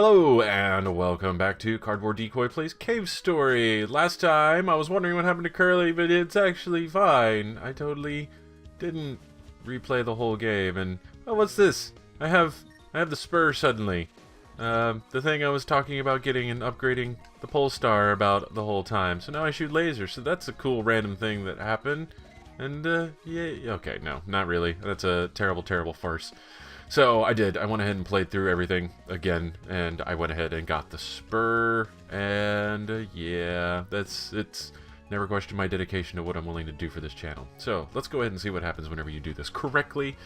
Hello and welcome back to Cardboard Decoy Plays Cave Story. Last time I was wondering what happened to Curly, but it's actually fine. I totally didn't replay the whole game. And oh, what's this? I have the spur suddenly. The thing I was talking about getting and upgrading the pole star about the whole time. So now I shoot lasers. So that's a cool random thing that happened. And yeah, okay, no, not really. That's a terrible, terrible farce. So I did. I went ahead and played through everything again, and I went ahead and got the spur, and yeah, it's never questioned my dedication to what I'm willing to do for this channel. So let's go ahead and see what happens whenever you do this correctly.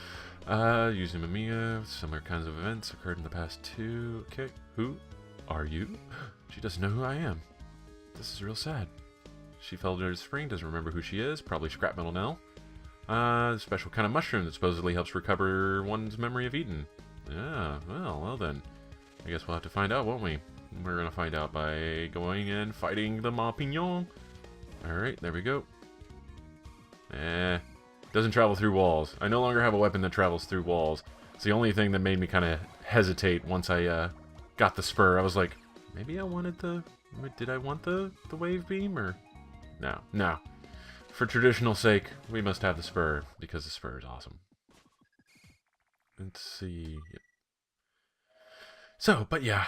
Using Mamiya, similar kinds of events occurred in the past too. Okay, who are you? She doesn't know who I am. This is real sad. She fell into the spring, doesn't remember who she is, probably scrap metal now. Special kind of mushroom that supposedly helps recover one's memory of Eden. Yeah, well then. I guess we'll have to find out, won't we? We're gonna find out by going and fighting the Maupignon. Alright, there we go. Doesn't travel through walls. I no longer have a weapon that travels through walls. It's the only thing that made me kind of hesitate once I, got the spur. I was like, maybe I wanted did I want the wave beam, or? No. For traditional sake, we must have the spur, because the spur is awesome. Let's see. Yep. So, but yeah,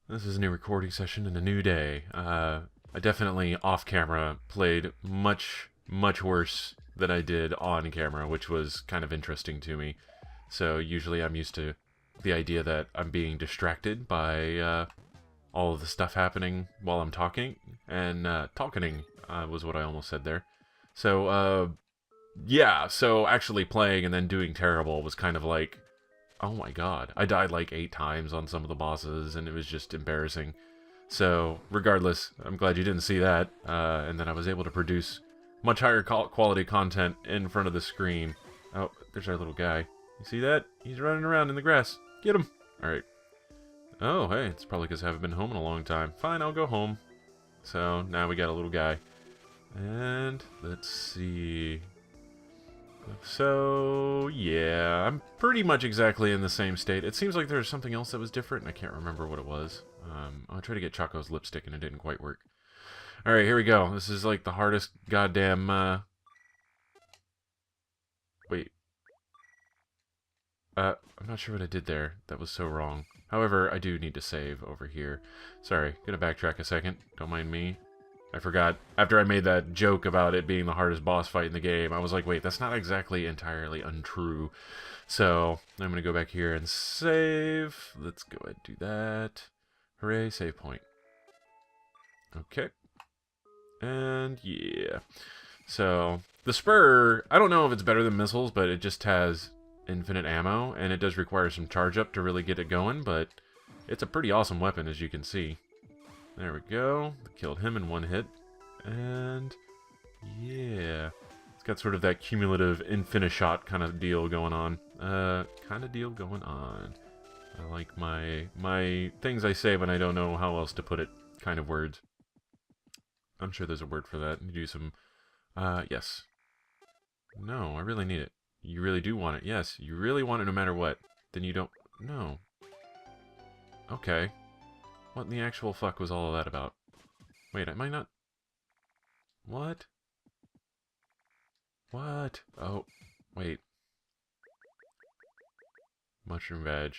this is a new recording session and a new day. I definitely, off-camera, played much, much worse than I did on-camera, which was kind of interesting to me. So, usually I'm used to the idea that I'm being distracted by all of the stuff happening while I'm talking. And talking was what I almost said there. So, yeah, so actually playing and then doing terrible was kind of like, oh my god. I died like 8 times on some of the bosses, and it was just embarrassing. So, regardless, I'm glad you didn't see that, and that I was able to produce much higher quality content in front of the screen. Oh, there's our little guy. You see that? He's running around in the grass. Get him! Alright. Oh, hey, it's probably because I haven't been home in a long time. Fine, I'll go home. So, now we got a little guy. And let's see. So yeah, I'm pretty much exactly in the same state. It seems like there's something else that was different, and I can't remember what it was. I'll try to get Choco's lipstick, and it didn't quite work. Alright, here we go. This is like the hardest goddamn, wait. I'm not sure what I did there. That was so wrong. However, I do need to save over here. Sorry, gonna backtrack a second. Don't mind me. I forgot, after I made that joke about it being the hardest boss fight in the game, I was like, wait, that's not exactly entirely untrue. So, I'm going to go back here and save. Let's go ahead and do that. Hooray, save point. Okay. And, yeah. So, the spur, I don't know if it's better than missiles, but it just has infinite ammo, and it does require some charge up to really get it going, but it's a pretty awesome weapon, as you can see. There we go. Killed him in one hit. And yeah. It's got sort of that cumulative infinite-shot kind of deal going on. I like my things I say when I don't know how else to put it kind of words. I'm sure there's a word for that. You do some yes. No, I really need it. You really do want it. Yes, you really want it no matter what. Then you don't. No. Okay. What in the actual fuck was all of that about? Wait, am I not... What? What? Oh, wait. Mushroom veg.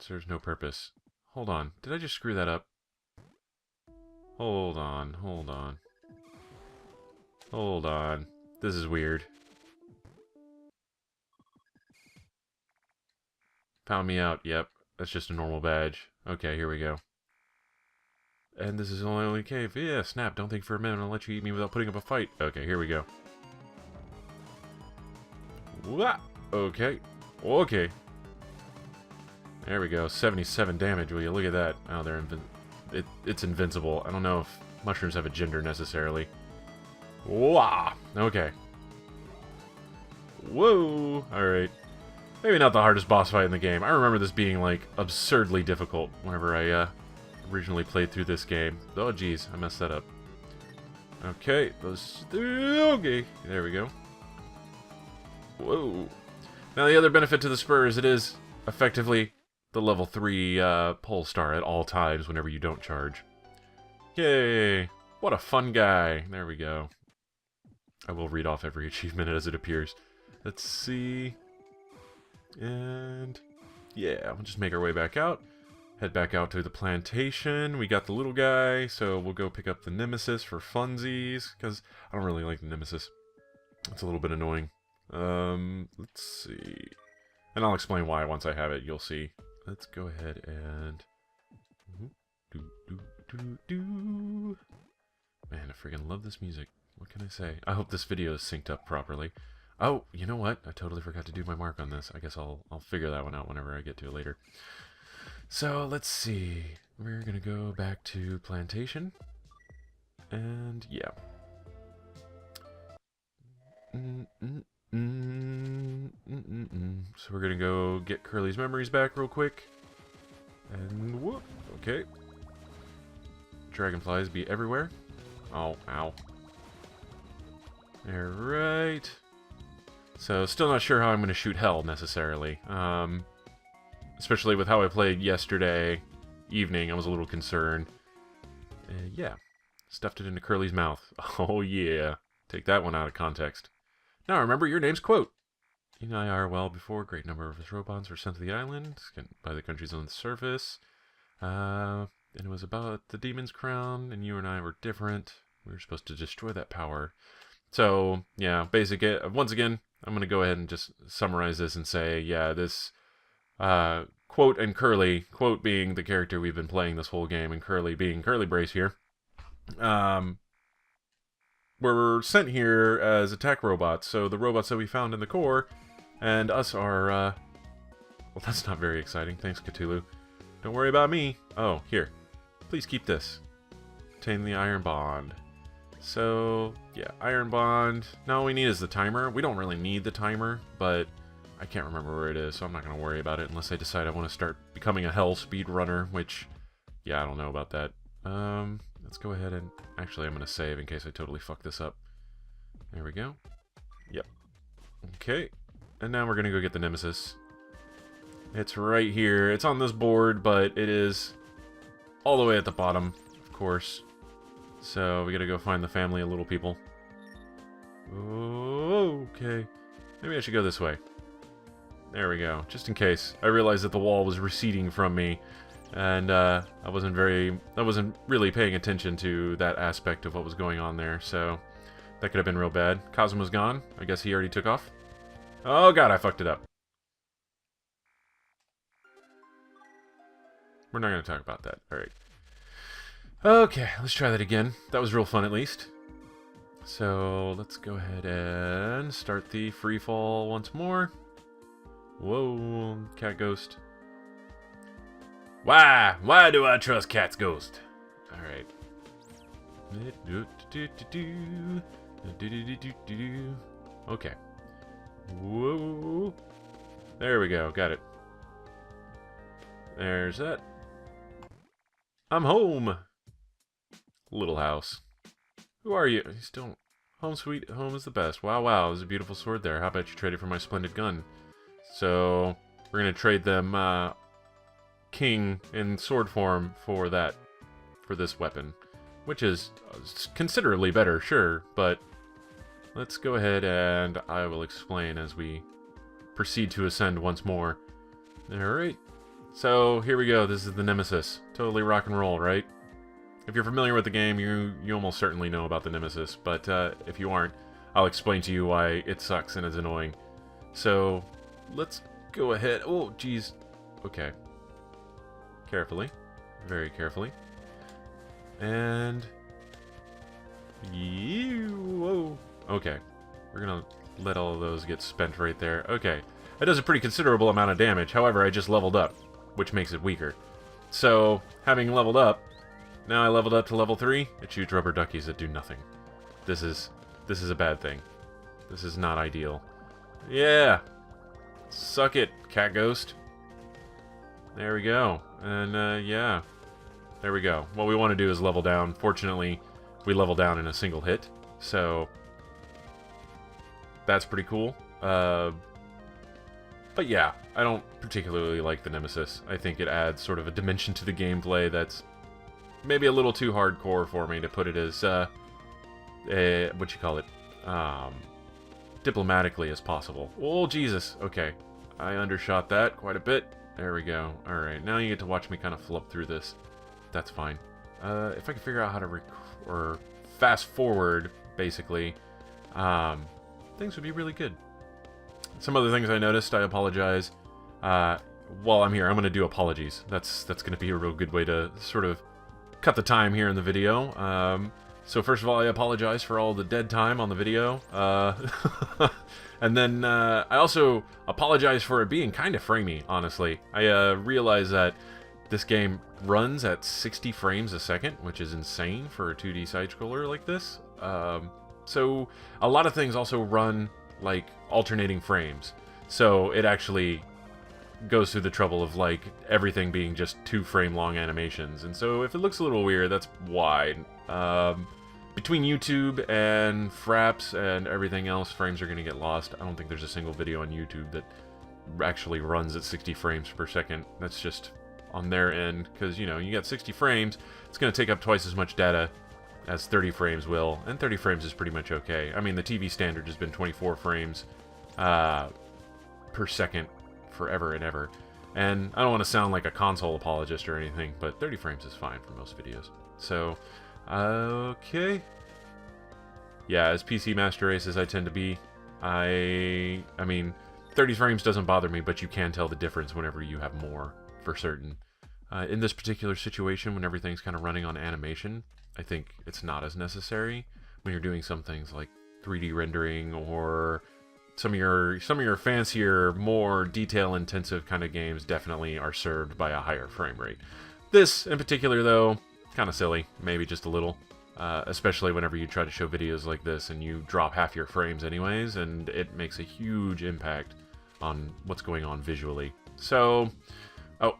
Serves no purpose. Hold on. Did I just screw that up? Hold on. This is weird. Found me out. Yep. That's just a normal badge. Okay, here we go. And this is only cave. Yeah, snap. Don't think for a minute I'll let you eat me without putting up a fight. Okay, here we go. What? Okay. Okay. There we go. 77 damage. Will you look at that? Oh, it's invincible. I don't know if mushrooms have a gender necessarily. Wah! Okay. Whoa! Alright. Maybe not the hardest boss fight in the game. I remember this being, like, absurdly difficult whenever I, originally played through this game. Oh, geez, I messed that up. Okay, okay, there we go. Whoa. Now, the other benefit to the spur is it is effectively the level 3 pole star at all times whenever you don't charge. Yay! What a fun guy. There we go. I will read off every achievement as it appears. Let's see. And yeah, we'll just make our way back out. Head back out to the plantation. We got the little guy, so we'll go pick up the nemesis for funsies, because I don't really like the nemesis. It's a little bit annoying. Let's see. And I'll explain why once I have it, you'll see. Let's go ahead and... Man, I freaking love this music. What can I say? I hope this video is synced up properly. Oh, you know what? I totally forgot to do my mark on this. I guess I'll figure that one out whenever I get to it later. So, let's see. We're gonna go back to plantation. And, yeah. So we're gonna go get Curly's memories back real quick. And whoop. Okay. Dragonflies be everywhere. Oh, ow. Alright. So, still not sure how I'm going to shoot hell, necessarily. Especially with how I played yesterday evening, I was a little concerned. Yeah. Stuffed it into Curly's mouth. Oh, yeah. Take that one out of context. Now, remember, your name's Quote. You and I are well before a great number of his robots were sent to the island by the countries on the surface. And it was about the demon's crown, and you and I were different. We were supposed to destroy that power. So, yeah, once again, I'm going to go ahead and just summarize this and say, yeah, this Quote and Curly, Quote being the character we've been playing this whole game, and Curly being Curly Brace here, were sent here as attack robots. So the robots that we found in the core, and us are, well, that's not very exciting. Thanks, Cthulhu. Don't worry about me. Oh, here. Please keep this. Obtain the iron bond. So, yeah, iron bond. Now all we need is the timer. We don't really need the timer, but I can't remember where it is, so I'm not going to worry about it unless I decide I want to start becoming a hell speed runner, which, yeah, I don't know about that. Let's go ahead and... Actually, I'm going to save in case I totally fuck this up. There we go. Yep. Okay. And now we're going to go get the nemesis. It's right here. It's on this board, but it is all the way at the bottom, of course. So we gotta go find the family of little people. Oh, okay. Maybe I should go this way. There we go. Just in case. I realized that the wall was receding from me, and I wasn't really paying attention to that aspect of what was going on there, so that could have been real bad. Cosmo's gone. I guess he already took off. Oh god, I fucked it up. We're not going to talk about that. Alright. Okay, let's try that again. That was real fun, at least. So, let's go ahead and start the free fall once more. Whoa, cat ghost. Why? Why do I trust cat's ghost? Alright. Okay. Whoa. There we go, got it. There's that. I'm home! Little house. Who are you? You still... Home sweet home is the best. Wow, wow, there's a beautiful sword there. How about you trade it for my splendid gun? So, we're gonna trade them, king in sword form for that. For this weapon. Which is considerably better, sure, but... Let's go ahead and I will explain as we proceed to ascend once more. Alright. So, here we go. This is the Nemesis. Totally rock and roll, right? If you're familiar with the game, you almost certainly know about the Nemesis, but if you aren't, I'll explain to you why it sucks and is annoying. So, let's go ahead. Oh, jeez. Okay. Carefully. Very carefully. And... Whoa. Okay. We're gonna let all of those get spent right there. Okay. That does a pretty considerable amount of damage. However, I just leveled up, which makes it weaker. So, having leveled up, now I leveled up to level 3, it shoots rubber duckies that do nothing. This is a bad thing. This is not ideal. Yeah! Suck it, cat ghost. There we go. And, yeah. There we go. What we want to do is level down. Fortunately, we level down in a single hit. So, that's pretty cool. That But yeah, I don't particularly like the Nemesis. I think it adds sort of a dimension to the gameplay that's maybe a little too hardcore for me, to put it as, what you call it, diplomatically as possible. Oh, Jesus. Okay. I undershot that quite a bit. There we go. Alright, now you get to watch me kind of flip through this. That's fine. If I could figure out how to fast forward, basically, things would be really good. Some other things I noticed, I apologize. While I'm here, I'm going to do apologies. That's going to be a real good way to sort of cut the time here in the video. So first of all, I apologize for all the dead time on the video. And then I also apologize for it being kind of framey, honestly. I realize that this game runs at 60 frames a second, which is insane for a 2D side-scroller like this. So a lot of things also run like alternating frames. So it actually goes through the trouble of like everything being just 2-frame long animations. And so if it looks a little weird, that's why. Between YouTube and Fraps and everything else, frames are going to get lost. I don't think there's a single video on YouTube that actually runs at 60 frames per second. That's just on their end, because, you know, you got 60 frames, it's going to take up twice as much data as 30 frames will, and 30 frames is pretty much okay. I mean, the TV standard has been 24 frames per second forever and ever. And I don't want to sound like a console apologist or anything, but 30 frames is fine for most videos. So, okay. Yeah, as PC Master Race as I tend to be, I mean, 30 frames doesn't bother me, but you can tell the difference whenever you have more, for certain. In this particular situation, when everything's kind of running on animation, I think it's not as necessary. When you're doing some things like 3D rendering or some of your fancier, more detail-intensive kind of games definitely are served by a higher frame rate. This, in particular, though, kind of silly, maybe just a little. Especially whenever you try to show videos like this and you drop half your frames anyways, and it makes a huge impact on what's going on visually. So, oh,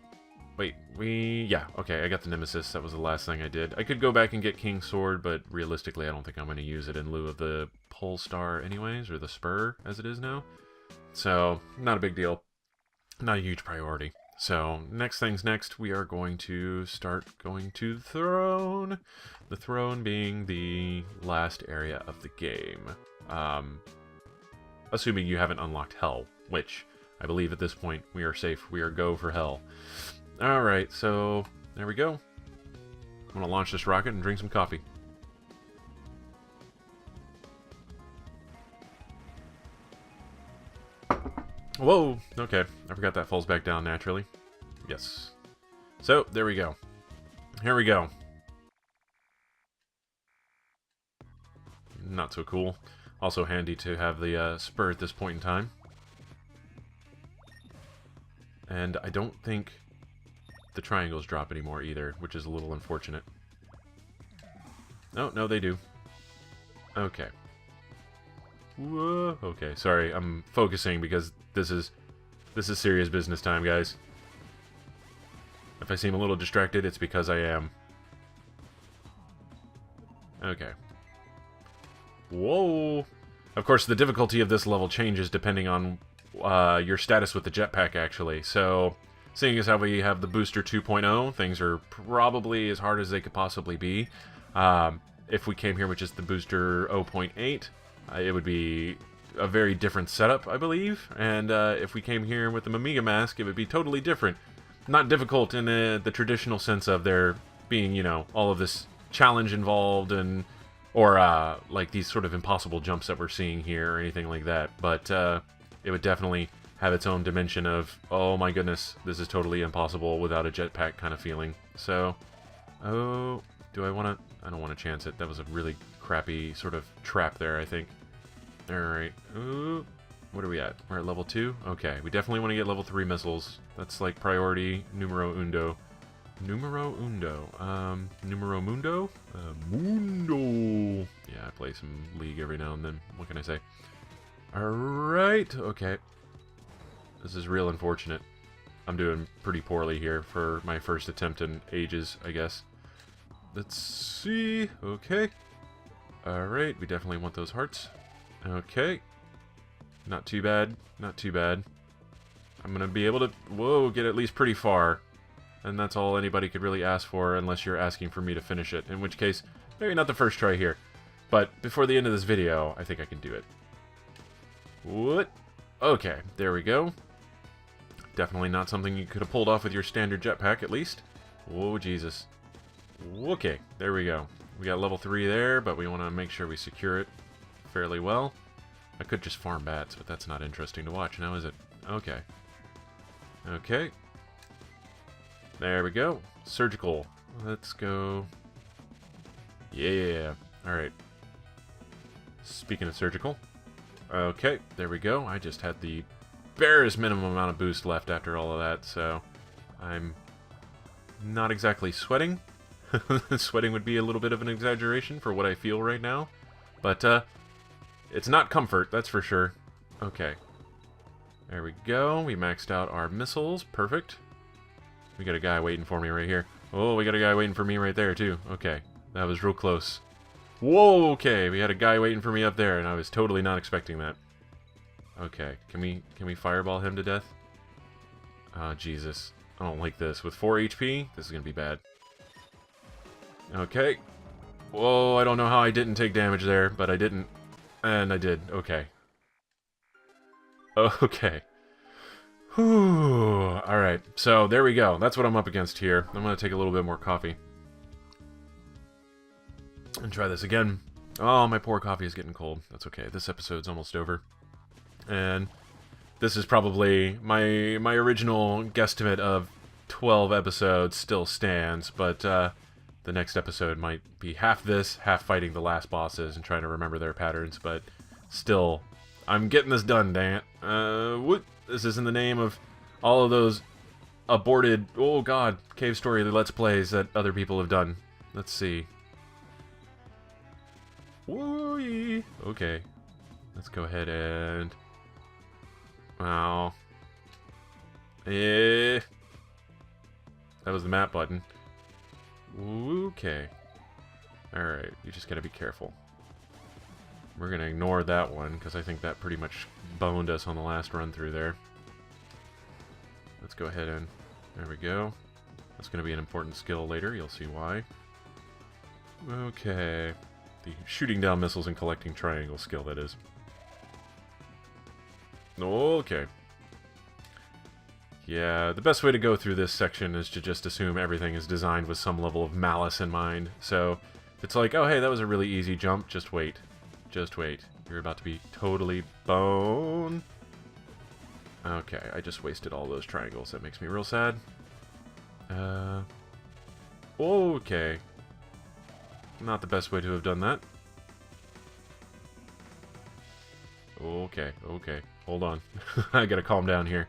wait, yeah, okay, I got the Nemesis. That was the last thing I did. I could go back and get King's Sword, but realistically I don't think I'm going to use it in lieu of the Pole Star anyways, or the Spur, as it is now. So, not a big deal. Not a huge priority. So, next things next, we are going to start going to the throne. The throne being the last area of the game. Assuming you haven't unlocked Hell, which I believe at this point we are safe. We are go for Hell. Alright, so there we go. I'm going to launch this rocket and drink some coffee. Whoa! Okay, I forgot that falls back down naturally. Yes. So, there we go. Here we go. Not so cool. Also handy to have the spur at this point in time. And I don't think the triangles drop anymore either, which is a little unfortunate. Oh, no, they do. Okay. Whoa. Okay, sorry, I'm focusing because this is serious business time, guys. If I seem a little distracted, it's because I am. Okay. Whoa! Of course, the difficulty of this level changes depending on your status with the jetpack, actually. So, seeing as how we have the Booster 2.0, things are probably as hard as they could possibly be. If we came here with just the Booster 0.8, it would be a very different setup, I believe. And if we came here with the Mamiga mask, it would be totally different. Not difficult in the traditional sense of there being, you know, all of this challenge involved and or like these sort of impossible jumps that we're seeing here or anything like that. But it would definitely have its own dimension of, oh my goodness, this is totally impossible without a jetpack kind of feeling. So, oh, do I want to? I don't want to chance it. That was a really crappy sort of trap there, I think. Alright. Ooh. What are we at? We're at level 2? Okay, we definitely want to get level 3 missiles. That's like priority numero undo. Numero undo. Numero mundo? Mundo! Yeah, I play some League every now and then. What can I say? Alright, okay. This is real unfortunate. I'm doing pretty poorly here for my first attempt in ages, I guess. Let's see. Okay. Alright, we definitely want those hearts. Okay. Not too bad. Not too bad. I'm going to be able to, whoa, get at least pretty far. And that's all anybody could really ask for, unless you're asking for me to finish it. In which case, maybe not the first try here. But before the end of this video, I think I can do it. What? Okay, there we go. Definitely not something you could have pulled off with your standard jetpack, at least. Whoa, Jesus. Okay, there we go. We got level 3 there, but we want to make sure we secure it fairly well. I could just farm bats, but that's not interesting to watch now, is it? Okay. Okay. There we go. Surgical. Let's go. Yeah. Alright. Speaking of surgical. Okay, there we go. I just had the barest minimum amount of boost left after all of that, so I'm not exactly sweating. Sweating would be a little bit of an exaggeration for what I feel right now. But, it's not comfort, that's for sure. Okay. There we go. We maxed out our missiles. Perfect. We got a guy waiting for me right here. Oh, we got a guy waiting for me right there, too. Okay. That was real close. Whoa, okay. We had a guy waiting for me up there, and I was totally not expecting that. Okay. Can we fireball him to death? Oh, Jesus. I don't like this. With 4 HP, this is going to be bad. Okay. Whoa, I don't know how I didn't take damage there, but I didn't. And I did. Okay. Okay. Whew. Alright, so there we go. That's what I'm up against here. I'm going to take a little bit more coffee. And try this again. Oh, my poor coffee is getting cold. That's okay. This episode's almost over. And this is probably my original guesstimate of 12 episodes still stands, but the next episode might be half this, half fighting the last bosses and trying to remember their patterns, but still, I'm getting this done, dang it. What? This is in the name of all of those aborted, oh god, Cave Story Let's Plays that other people have done. Let's see. Woo-yee. Okay. Let's go ahead and... Wow. That was the map button. Okay. Alright, you just gotta be careful. We're gonna ignore that one, because I think that pretty much boned us on the last run through there. Let's go ahead and... There we go. That's gonna be an important skill later, you'll see why. Okay. The shooting down missiles and collecting triangle skill, that is. Okay. Yeah, the best way to go through this section is to just assume everything is designed with some level of malice in mind. So, if it's like, oh hey, that was a really easy jump, just wait. Just wait. You're about to be totally boned. Okay, I just wasted all those triangles. That makes me real sad. Okay. Not the best way to have done that. Okay, okay. Hold on. I gotta calm down here.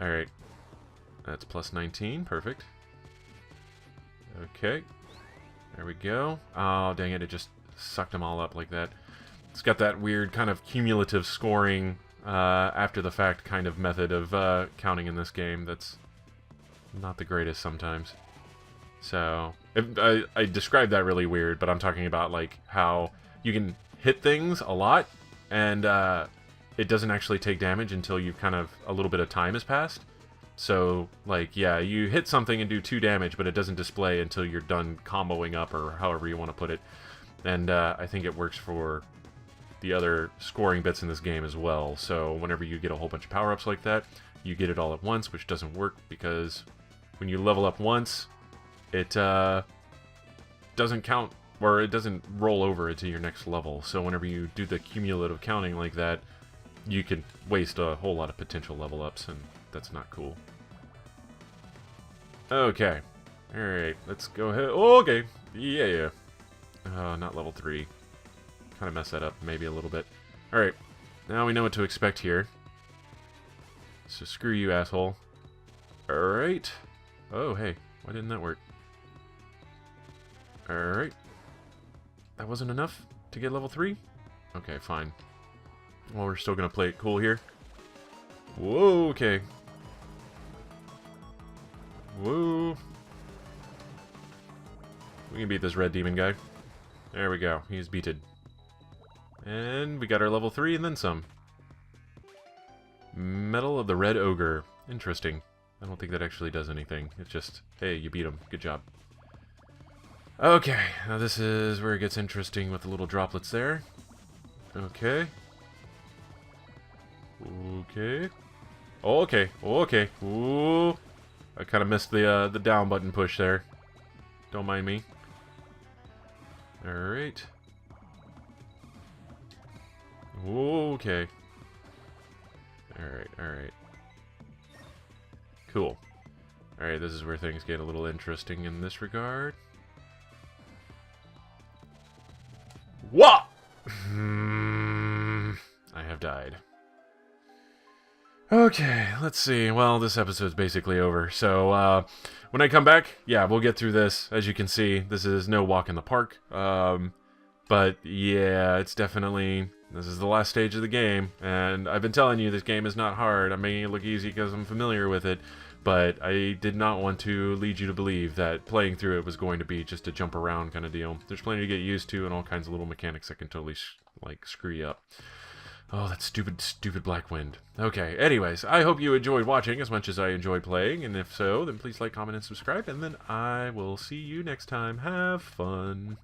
Alright. That's plus 19. Perfect. Okay. There we go. Oh, dang it. It just sucked them all up like that. It's got that weird kind of cumulative scoring after the fact kind of method of counting in this game that's not the greatest sometimes. So, I described that really weird, but I'm talking about like how you can hit things a lot and it doesn't actually take damage until you've kind of a little bit of time has passed. So, like, yeah, you hit something and do 2 damage, but it doesn't display until you're done comboing up, or however you want to put it. And I think it works for the other scoring bits in this game as well. So whenever you get a whole bunch of power-ups like that, you get it all at once, which doesn't work because when you level up once, it doesn't count, or it doesn't roll over into your next level. So whenever you do the cumulative counting like that, you can waste a whole lot of potential level ups, and that's not cool. Okay. Alright, let's go ahead. Oh, okay. Yeah. Not level 3. Kind of messed that up maybe a little bit. Alright. Now we know what to expect here. So screw you, asshole. Alright. Oh, hey. Why didn't that work? Alright. That wasn't enough to get level 3? Okay, fine. Well, we're still gonna play it cool here. Whoa, okay. Whoa. We can beat this red demon guy. There we go. He's beaten. And we got our level 3 and then some. Medal of the Red Ogre. Interesting. I don't think that actually does anything. It's just, hey, you beat him. Good job. Okay, now this is where it gets interesting with the little droplets there. Okay. Okay. Oh, okay. Oh, okay. Ooh. I kind of missed the down button push there. Don't mind me. Alright. Okay. Alright, alright. Cool. Alright, this is where things get a little interesting in this regard. What? I have died. Okay, let's see. Well, this episode's basically over. So, when I come back, yeah, we'll get through this. As you can see, this is no walk in the park. But, yeah, it's definitely... This is the last stage of the game. And I've been telling you this game is not hard. I'm making it look easy because I'm familiar with it. But I did not want to lead you to believe that playing through it was going to be just a jump around kind of deal. There's plenty to get used to and all kinds of little mechanics that can totally, screw you up. Oh, that stupid, stupid black wind. Okay, anyways, I hope you enjoyed watching as much as I enjoyed playing, and if so, then please like, comment, and subscribe, and then I will see you next time. Have fun.